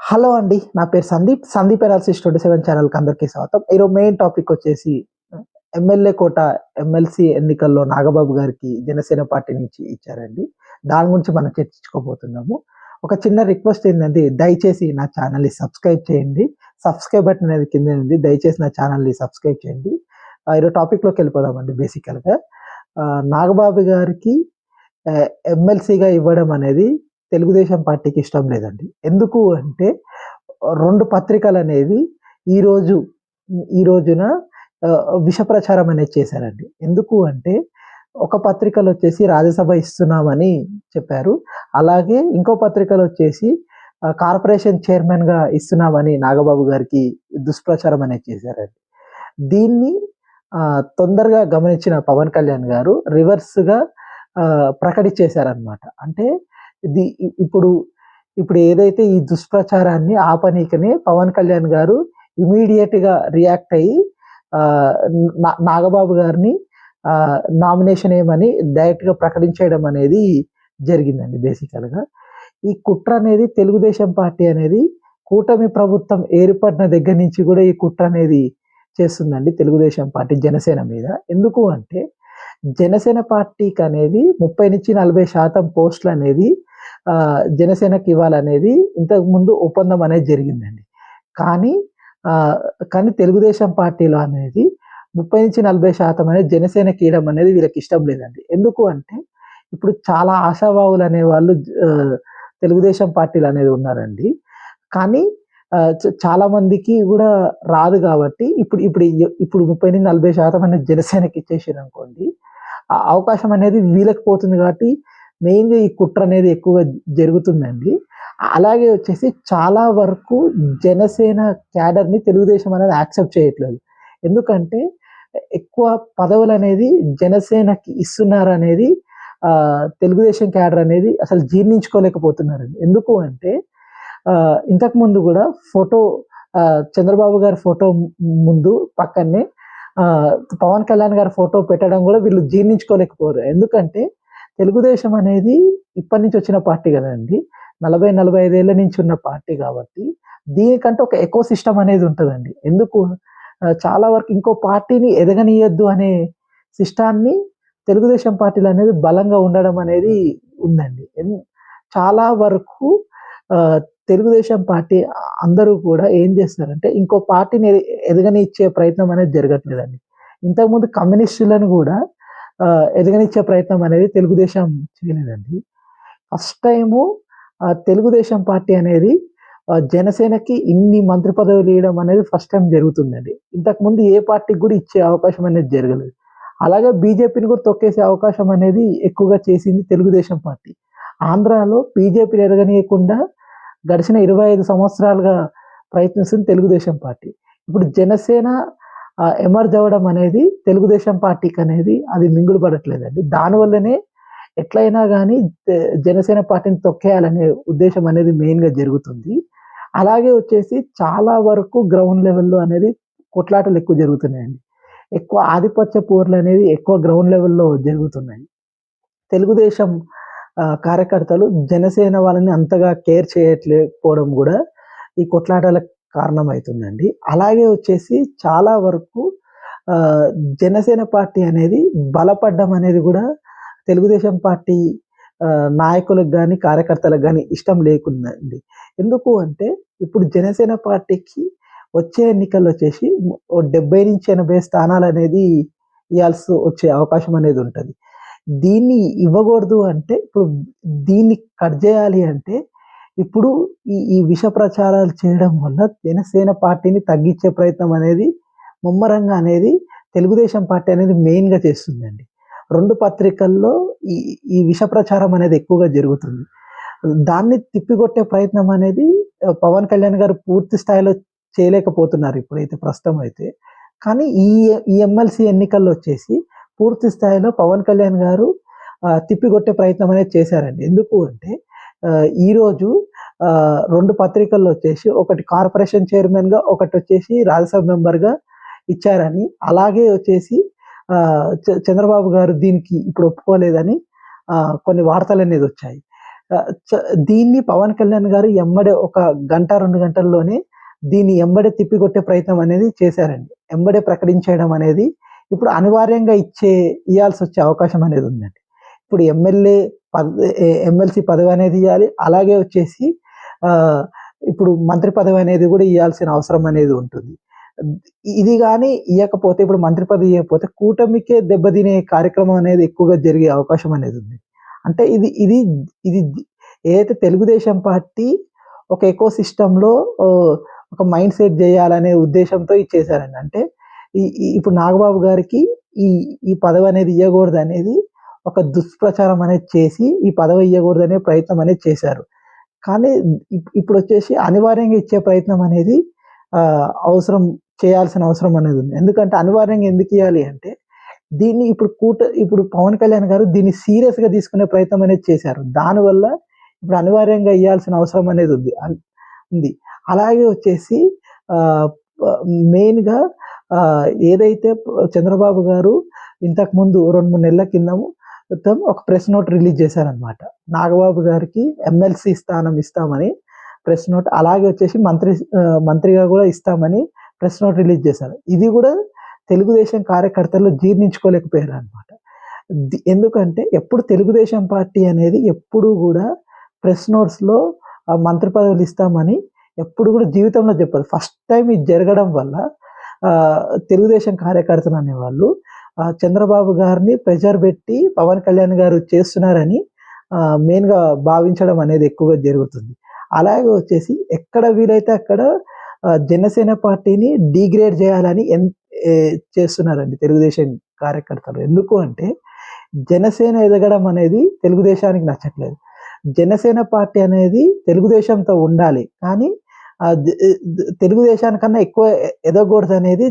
Hello అండి. నా పేరు సందీప్. సందీప్ అనాలిసిస్ 27 ఛానల్‌కి అందరికీ స్వాగతం. ఈరోజు మెయిన్ టాపిక్ వచ్చేసి ఎమ్మెల్యే కోట, ఎమ్మెల్సీ ఎన్నికల్లో నాగబాబు గారికి జనసేన పార్టీ నుంచి ఇచ్చారండి. దాని గురించి మనం చర్చించుకోబోతున్నాము. ఒక చిన్న రిక్వెస్ట్ ఏందంటే దయచేసి నా ఛానల్‌ని సబ్స్క్రైబ్ చేయండి. సబ్స్క్రైబ్ బటన్ అనేది కిందే ఉంది. దయచేసి నా ఛానల్‌ని సబ్స్క్రైబ్ చేయండి. ఈరోజు టాపిక్‌లోకి వెళ్ళిపోదామండి బేసికల్‌గా. నాగబాబు గారికి ఎమ్మెల్సీగా ఇవ్వడం అనేది తెలుగుదేశం పార్టీకి ఇష్టం లేదండి. ఎందుకు అంటే 2 పత్రికలనేవి ఈరోజు ఈ రోజున విష ప్రచారం అనేది చేశారండి. ఎందుకు అంటే ఒక పత్రికలొచ్చేసి రాజ్యసభ ఇస్తున్నామని చెప్పారు. అలాగే ఇంకో పత్రికలొచ్చేసి కార్పొరేషన్ చైర్మన్‌గా ఇస్తున్నామని నాగబాబు గారికి దుష్ప్రచారం అనేది చేశారండి. దీన్ని తొందరగా గమనించిన పవన్ కళ్యాణ్ గారు రివర్స్‌గా ప్రకటించేశారనమాట. అంటే ఇది ఇప్పుడు ఇప్పుడు ఏదైతే ఈ దుష్ప్రచారాన్ని ఆపనీకనే పవన్ కళ్యాణ్ గారు ఇమ్మీడియేట్‌గా రియాక్ట్ అయ్యి నాగబాబు గారిని నామినేషన్ ఏమని డైరెక్ట్‌గా ప్రకటించేయడం అనేది జరిగిందండి బేసికల్‌గా. ఈ కుట్ర అనేది తెలుగుదేశం పార్టీ అనేది కూటమి ప్రభుత్వం ఏర్పడిన దగ్గర నుంచి కూడా ఈ కుట్ర అనేది చేస్తుందండి తెలుగుదేశం పార్టీ జనసేన మీద. ఎందుకు అంటే జనసేన పార్టీకనేది 30-40% పోస్టులనేది జనసేనకి ఇవ్వాలనేది ఇంతకుముందు ఒప్పందం అనేది జరిగిందండి. కానీ కానీ తెలుగుదేశం పార్టీలో అనేది 30-40% అనేది జనసేనకి ఇయడం అనేది వీళ్ళకి ఇష్టం లేదండి. ఎందుకు అంటే ఇప్పుడు చాలా ఆశావాహులు అనేవాళ్ళు తెలుగుదేశం పార్టీలో అనేది ఉన్నారండి. కానీ చాలా మందికి గూడా రాదు గాబట్టి ఇప్పుడు 30-40% అనేది జనసేనకి ఇచ్చేసిరనుకోండి. ఆ అవకాశం అనేది వీళ్ళకి పోతుంది కాబట్టి మెయిన్‌గా ఈ కుట్ర అనేది ఎక్కువగా జరుగుతుందండి. అలాగే వచ్చేసి చాలా వరకు జనసేన క్యాడర్‌ని తెలుగుదేశం అనేది యాక్సెప్ట్ చేయట్లేదు. ఎందుకంటే ఎక్కువ పదవులనేది జనసేనకి ఇస్తున్నారనేది తెలుగుదేశం క్యాడర్ అనేది అసలు జీర్ణించుకోలేకపోతున్నారండి. ఎందుకు అంటే ఇంతకుముందు గూడా చంద్రబాబు గారి ఫోటో ముందు పక్కనే పవన్ కళ్యాణ్ గారి ఫోటో పెట్టడం గూడా వీళ్ళు జీర్ణించుకోలేకపోయారు. ఎందుకంటే తెలుగుదేశం అనేది ఇప్పటి నుంచి వచ్చిన పార్టీ గదండీ. 45 ఏళ్ల నుంచి ఉన్న పార్టీ గాబట్టి దీనికంటే ఒక ఎకో సిస్టమ్ అనేది ఉంటదండి. ఎందుకు చాలా వరకు ఇంకో పార్టీని ఎదగనీయొద్దు అనే సిస్టాన్ని తెలుగుదేశం పార్టీలో అనేది బలంగా ఉండడం అనేది ఉందండి. చాలా వరకు తెలుగుదేశం పార్టీ అందరూ కూడా ఏం చేస్తున్నారంటే ఇంకో పార్టీని ఎదగనిచ్చే ప్రయత్నం అనేది జరగట్లేదండి. ఇంతకుముందు కమ్యూనిస్టులను గూడా ఎదగనిచ్చే ప్రయత్నం అనేది తెలుగుదేశం చేయలేదండి. ఫస్ట్ టైము తెలుగుదేశం పార్టీ అనేది జనసేనకి ఇన్ని మంత్రి పదవులు ఇవ్వడం అనేది ఫస్ట్ టైం జరుగుతుందండి. ఇంతకుముందు ఏ పార్టీకి కూడా ఇచ్చే అవకాశం అనేది జరగలేదు. అలాగే బీజేపీని కూడా తొక్కేసే అవకాశం అనేది ఎక్కువగా చేసింది తెలుగుదేశం పార్టీ. ఆంధ్రాలో బీజేపీని ఎదగనీయకుండా గడిచిన 25 సంవత్సరాలుగా ప్రయత్నిస్తుంది తెలుగుదేశం పార్టీ. ఇప్పుడు జనసేన ఎమర్జ్ అవ్వడం అనేది తెలుగుదేశం పార్టీకనేది అది మింగుడు పడట్లేదండి. దానివల్లనే ఎట్లైనా గానీ జనసేన పార్టీని తొక్కేయాలనే ఉద్దేశం అనేది మెయిన్‌గా జరుగుతుంది. అలాగే వచ్చేసి చాలా వరకు గ్రౌండ్ లెవెల్‌లో అనేది కొట్లాటలు ఎక్కువ జరుగుతున్నాయండి. ఎక్కువ ఆధిపత్య పోర్లనేవి ఎక్కువ గ్రౌండ్ లెవెల్‌లో జరుగుతున్నాయి. తెలుగుదేశం కార్యకర్తలు జనసేన వాళ్ళని అంతగా కేర్ చేయట్లేకపోవడం గూడా ఈ కొట్లాటలకు కారణమైతుందండి. అలాగే వచ్చేసి చాలా వరకు జనసేన పార్టీ అనేది బలపడ్డం అనేది గూడా తెలుగుదేశం పార్టీ నాయకులకు గాని, కార్యకర్తలకు గాని ఇష్టం లేకుందండి. ఎందుకు అంటే ఇప్పుడు జనసేన పార్టీకి వచ్చే ఎన్నికల్లో వచ్చేసి 70-80 స్థానాలనేది వచ్చే అవకాశం అనేది ఉంటది. దీన్ని ఇవ్వకూడదు అంటే ఇప్పుడు దీన్ని కట్ జేయాలి అంటే ఇప్పుడు ఈ విష ప్రచారాలు చేయడం వల్ల జనసేన పార్టీని తగ్గించే ప్రయత్నం అనేది ముమ్మరంగా అనేది తెలుగుదేశం పార్టీ అనేది మెయిన్‌గా చేస్తుందండి. 2 పత్రికల్లో ఈ విష ప్రచారం అనేది ఎక్కువగా జరుగుతుంది. దాన్ని తిప్పికొట్టే ప్రయత్నం అనేది పవన్ కళ్యాణ్ గారు పూర్తి స్థాయిలో చేయలేకపోతున్నారు ఇప్పుడైతే ప్రస్తుతం అయితే. కానీ ఈ ఎమ్మెల్సీ ఎన్నికల్లో వచ్చేసి పూర్తి స్థాయిలో పవన్ కళ్యాణ్ గారు తిప్పికొట్టే ప్రయత్నం అనేది చేశారండి. ఎందుకు అంటే ఈరోజు 2 పత్రికల్లో వచ్చేసి ఒకటి కార్పొరేషన్ చైర్మన్‌గా, ఒకటొచ్చేసి రాజ్యసభ మెంబర్‌గా ఇచ్చారని, అలాగే వచ్చేసి చంద్రబాబు గారు దీనికి ఇప్పుడు ఒప్పుకోలేదని కొన్ని వార్తలనేది వచ్చాయి. దీన్ని పవన్ కళ్యాణ్ గారు ఎమ్మడే ఒక గంట, 2 గంటల్లోనే దీన్ని ఎంబడే తిప్పికొట్టే ప్రయత్నం అనేది చేశారండి. ఎంబడే ప్రకటించేయడం అనేది ఇప్పుడు అనివార్యంగా ఇయ్యాల్సొచ్చే అవకాశం అనేది ఉందండి. ఇప్పుడు ఎమ్మెల్సీ పదవి అనేది ఇయ్యాలి. అలాగే వచ్చేసి ఇప్పుడు మంత్రి పదవి అనేది కూడా ఇయ్యాల్సిన అవసరం అనేది ఉంటుంది. ఇది గాని ఇయ్యకపోతే ఇప్పుడు మంత్రి పదవి ఇయ్యకపోతే కూటమికే దెబ్బతినే కార్యక్రమం అనేది ఎక్కువగా జరిగే అవకాశం అనేది ఉంది. అంటే ఇది ఏదైతే తెలుగుదేశం పార్టీ ఒక ఎకో సిస్టమ్‌లో ఒక మైండ్ సెట్ చేయాలనే ఉద్దేశంతో ఇది చేశారండి. అంటే ఇప్పుడు నాగబాబు గారికి ఈ ఈ పదవి అనేది ఇయ్యకూడదనేది ఒక దుష్ప్రచారం అనేది చేసి ఈ పదవి ఇయ్యకూడదనే ప్రయత్నం అనేది చేశారు. కానీ ఇప్పుడొచ్చేసి అనివార్యంగా ఇచ్చే ప్రయత్నం అనేది అవసరం చేయాల్సిన అవసరం అనేది ఉంది. ఎందుకంటే అనివార్యంగా ఎందుకు ఇయ్యాలి అంటే దీన్ని ఇప్పుడు పవన్ కళ్యాణ్ గారు దీన్ని సీరియస్‌గా తీసుకునే ప్రయత్నం అనేది చేశారు. దానివల్ల ఇప్పుడు అనివార్యంగా ఇయ్యాల్సిన అవసరం అనేది ఉంది. అలాగే వచ్చేసి ఆహ్, ప మెయిన్‌గా ఏదైతే చంద్రబాబు గారు ఇంతకుముందు 2, 3 నెలల క్రితం ఒక ప్రెస్ నోట్ రిలీజ్ చేశారనమాట. నాగబాబు గారికి ఎమ్మెల్సీ స్థానం ఇస్తామని ప్రెస్ నోట్, అలాగే వచ్చేసి మంత్రిగా కూడా ఇస్తామని ప్రెస్ నోట్ రిలీజ్ చేశారు. ఇది కూడా తెలుగుదేశం కార్యకర్తలు జీర్ణించుకోలేకపోయారనమాట. ఎందుకంటే ఎప్పుడు తెలుగుదేశం పార్టీ అనేది ఎప్పుడు కూడా ప్రెస్ నోట్స్‌లో మంత్రి పదవులు ఇస్తామని ఎప్పుడు కూడా జీవితంలో చెప్పదు. ఫస్ట్ టైమ్ ఇది జరగడం వల్ల తెలుగుదేశం కార్యకర్తలు అనేవాళ్ళు చంద్రబాబు గారిని ప్రెషర్ పెట్టి పవన్ కళ్యాణ్ గారు చేస్తున్నారని మెయిన్‌గా భావించడం అనేది ఎక్కువగా జరుగుతుంది. అలాగే వచ్చేసి ఎక్కడ వీలైతే అక్కడ జనసేన పార్టీని డీగ్రేడ్ చేయాలని చేస్తున్నారండి తెలుగుదేశం కార్యకర్తలు. ఎందుకు అంటే జనసేన ఎదగడం అనేది తెలుగుదేశానికి నచ్చట్లేదు. జనసేన పార్టీ అనేది తెలుగుదేశంతో ఉండాలి. కానీ తెలుగుదేశానికన్నా ఎక్కువ ఎదగకూడదనేది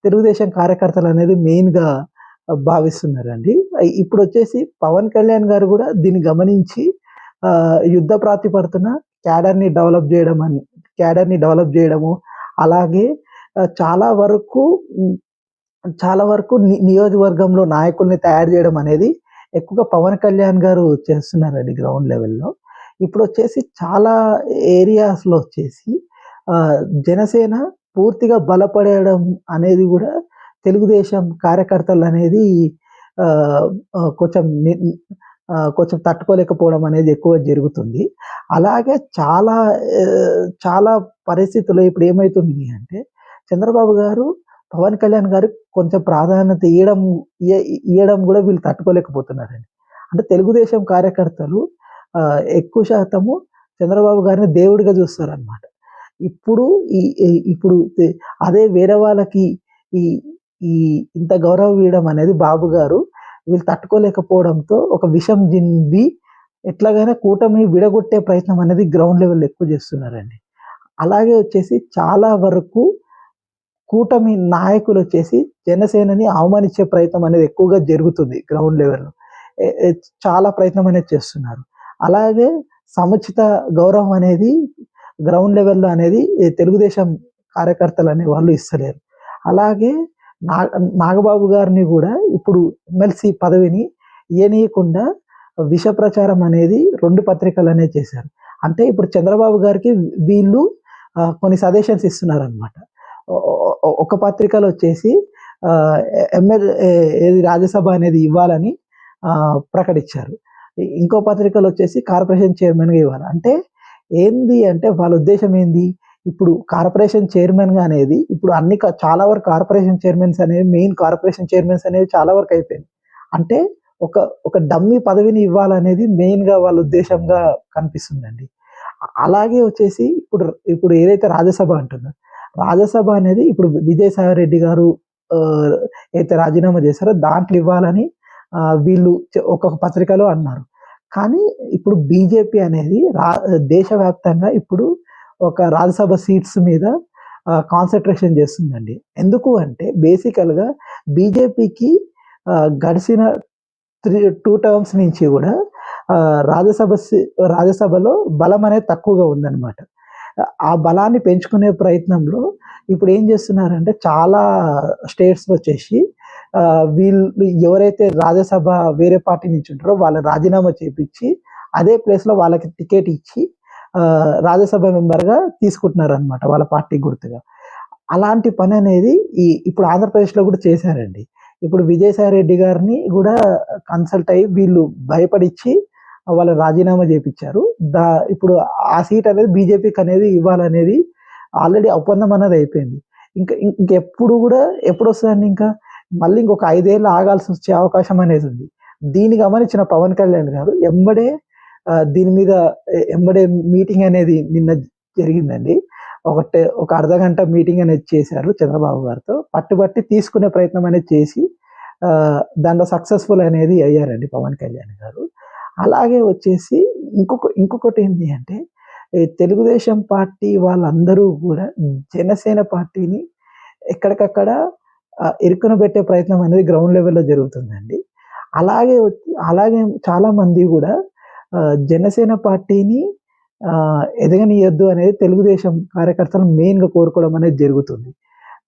తెలుగుదేశం కార్యకర్తలు అనేది మెయిన్‌గా భావిస్తున్నారండి. ఇప్పుడొచ్చేసి పవన్ కళ్యాణ్ గారు కూడా దీన్ని గమనించి యుద్ధ ప్రాతిపదికన క్యాడర్‌ని డెవలప్ చేయడము, అలాగే చాలా వరకు నియోజకవర్గంలో నాయకుల్ని తయారు చేయడం అనేది ఎక్కువగా పవన్ కళ్యాణ్ గారు చేస్తున్నారండి గ్రౌండ్ లెవెల్‌లో. ఇప్పుడొచ్చేసి చాలా ఏరియాస్‌లో వచ్చేసి జనసేన పూర్తిగా బలపడడం అనేది కూడా తెలుగుదేశం కార్యకర్తలనేది కొంచెం తట్టుకోలేకపోవడం అనేది ఎక్కువ జరుగుతుంది. అలాగే చాలా పరిస్థితుల్లో ఇప్పుడు ఏమైతుంది అంటే చంద్రబాబు గారు, పవన్ కళ్యాణ్ గారు కొంచెం ప్రాధాన్యత ఇయ్యడం కూడా వీళ్ళు తట్టుకోలేకపోతున్నారండి. అంటే తెలుగుదేశం కార్యకర్తలు ఎక్కువ శాతము చంద్రబాబు గారిని దేవుడిగా చూస్తారనమాట. ఇప్పుడు అదే వేరే వాళ్ళకి ఈ ఈ ఇంత గౌరవం ఇవ్వడం అనేది బాబు గారు వీళ్ళు తట్టుకోలేకపోవడంతో ఒక విషం జిమ్మి ఎట్లాగైనా కూటమిని విడగొట్టే ప్రయత్నం అనేది గ్రౌండ్ లెవెల్‌లో ఎక్కువ చేస్తున్నారండి. అలాగే వచ్చేసి చాలా వరకు కూటమి నాయకులొచ్చేసి జనసేనని అవమానించే ప్రయత్నం అనేది ఎక్కువగా జరుగుతుంది గ్రౌండ్ లెవెల్‌లో. ఎ ఎ చాలా ప్రయత్నం అనేది చేస్తున్నారు. అలాగే సముచిత గౌరవం అనేది గ్రౌండ్ లెవెల్‌లో అనేది తెలుగుదేశం కార్యకర్తలు అనేవాళ్ళు ఇస్తలేరు. అలాగే నాగబాబు గారిని కూడా ఇప్పుడు ఎమ్మెల్సీ పదవిని ఇయ్యనీయకుండా విష ప్రచారం అనేది 2 పత్రికలనేవి చేశారు. అంటే ఇప్పుడు చంద్రబాబు గారికి వీళ్ళు కొన్ని సజెషన్స్ ఇస్తున్నారనమాట. ఒక పత్రికలో వచ్చేసి ఏది రాజ్యసభ అనేది ఇవ్వాలని ప్రకటించారు. ఇంకో పత్రికలో వచ్చేసి కార్పొరేషన్ చైర్మన్‌గా ఇవ్వాలి. అంటే ఏంది అంటే వాళ్ళ ఉద్దేశ్యం ఏంది? ఇప్పుడు కార్పొరేషన్ చైర్మన్‌గా అనేది ఇప్పుడు చాలా వరకు కార్పొరేషన్ చైర్మన్స్ అనేవి చాలా వరకు అయిపోయినాయి. అంటే ఒక డమ్మీ పదవిని ఇవ్వాలనేది మెయిన్‌గా వాళ్ళ ఉద్దేశంగా కనిపిస్తుందండి. అలాగే వచ్చేసి ఇప్పుడు ఏదైతే రాజ్యసభ అంటున్నారో, రాజ్యసభ అనేది ఇప్పుడు విజయసాయి రెడ్డి గారు అయితే రాజీనామా చేశారో దాంట్లో ఇవ్వాలని వీళ్ళు ఒక్కొక్క పత్రికలో అన్నారు. కానీ ఇప్పుడు బీజేపీ అనేది దేశవ్యాప్తంగా ఇప్పుడు ఒక రాజ్యసభ సీట్స్ మీద కాన్సంట్రేషన్ చేస్తుందండి. ఎందుకు అంటే బేసికల్‌గా బీజేపీకి గడిచిన 2 టర్మ్స్ నుంచి కూడా రాజ్యసభలో బలం అనేది తక్కువగా ఉందన్నమాట. ఆ బలాన్ని పెంచుకునే ప్రయత్నంలో ఇప్పుడు ఏం చేస్తున్నారంటే చాలా స్టేట్స్‌లో వచ్చేసి వీళ్ళు ఎవరైతే రాజ్యసభ వేరే పార్టీ నుంచి ఉంటారో వాళ్ళని రాజీనామా చేపించి అదే ప్లేస్‌లో వాళ్ళకి టికెట్ ఇచ్చి రాజ్యసభ మెంబర్‌గా తీసుకుంటున్నారనమాట వాళ్ళ పార్టీ గుర్తుగా. అలాంటి పననేది ఇప్పుడు ఆంధ్రప్రదేశ్‌లో గూడా చేశారండి. ఇప్పుడు విజయసాయి రెడ్డి గారిని గూడా కన్సల్ట్ అయ్యి వీళ్ళు భయపడిచ్చి వాళ్ళు రాజీనామా జేపిచ్చారు. ఇప్పుడు ఆ సీట్ అనేది బీజేపీకనేది ఇవ్వాలనేది ఆల్రెడీ ఒప్పందం అనేది అయిపోయింది. ఇంకెప్పుడు గూడా ఎప్పుడొస్తదండి ఇంకా? మళ్ళీ ఇంకొక 5 ఏళ్ళు ఆగాల్సొచ్చే అవకాశం అనేదుంది. దీన్ని గమనించిన పవన్ కళ్యాణ్ గారు ఎంబడే దీని మీద ఎంబడే మీటింగ్ అనేది నిన్న జరిగిందండి. ఒక అర్ధగంట మీటింగ్ అనేది చేశారు చంద్రబాబు గారితో. పట్టుబట్టి తీసుకునే ప్రయత్నం అనేది చేసి దాంట్లో సక్సెస్‌ఫుల్ అనేది అయ్యారండి పవన్ కళ్యాణ్ గారు. అలాగే వచ్చేసి ఇంకొకటేంటి అంటే ఈ తెలుగుదేశం పార్టీ వాళ్ళందరూ గూడా జనసేన పార్టీని ఎక్కడికక్కడ ఇరుకునబెట్టే ప్రయత్నం అనేది గ్రౌండ్ లెవెల్‌లో జరుగుతుందండి. అలాగే చాలామంది గూడా జనసేన పార్టీని ఎదగనీయొద్దు అనేది తెలుగుదేశం కార్యకర్తలు మెయిన్‌గా కోరుకోవడం అనేది జరుగుతుంది.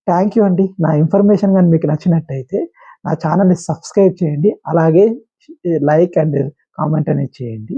థాంక్ యూ అండి. నా ఇన్ఫర్మేషన్ గాని మీకు నచ్చినట్టయితే నా ఛానెల్‌ని సబ్స్క్రైబ్ చేయండి. అలాగే లైక్ అండ్ కామెంట్ అనేది చేయండి.